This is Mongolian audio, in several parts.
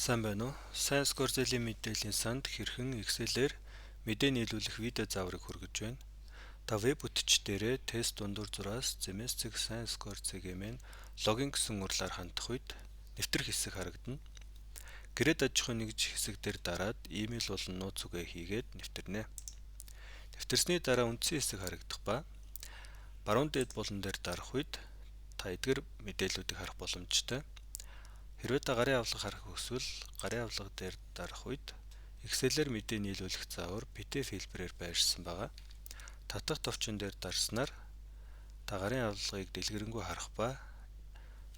Сайн байна уу? Сайн Скорзелийн мэдээллийн санд хэрхэн Excel-ээр мэдээ нийлүүлэх видео зааврыг хүргэж байна. Та веб үтчдээрээ тест дундуур зураас Zemestic Сайн Скорзегийн логин гэсэн үрлээр хандах үед нэвтрэх хэсэг харагдана. Гэрээд аж ахуйн нэгж хэсэг дээр дараад имэйл болон нууц үгээ хийгээд нэвтэрнэ. Нэвтэрсний дараа үндсэн хэсэг харагдах ба баруун дээд булан дээр дарах үед та эдгээр мэдээллүүдийг харах боломжтой. Хэрвээ та гарын авлага харах хүсвэл гарын авлага дээр дарах үед Excel-ээр мэдээ нийлүүлэх заавар PDF хэлбэрээр байршсан байгаа. Татах товчон дээр дарснаар та гарын авлагыг дэлгэрэнгүй харах ба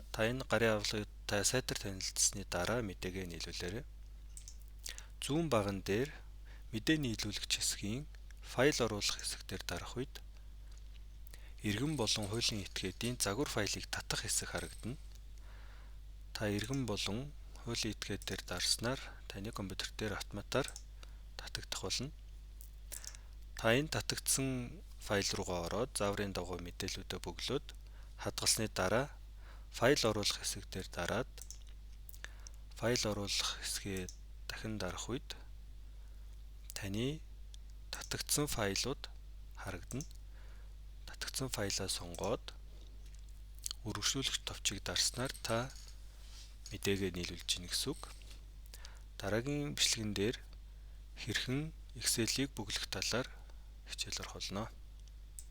та энэ гарын авлагыг та сайтар танилцсны дараа мэдээгээ нийлүүлээрэй. Зүүн баган дээр мэдээ нийлүүлэгч хэсгийн файл оруулах хэсэг дээр дарах үед иргэн болон хуулийн этгээдийн загвар файлыг татах хэсэг харагдана. Та иргэн болон хуулийн этгээд дээр дарснаар таны компьютер дээр автоматар татагдах болно. Та энэ татагдсан файл руугаа ороод зааврын дагуу мэдээллүүдээ бөглөөд хадгалсны дараа файл оруулах хэсэг дээр дараад файл оруулах хэсгээ дахин дарах үед таны татагдсан файлууд харагдана. Татагдсан файлаа сонгоод үргэлжлүүлэгч товчийг дарснаар та мэдээгээ нийлүүлж гин гэсэн үг. Дараагийн бичлэгэн дээр хэрхэн Excel-ийг бөглөх талаар хичээл орох болно.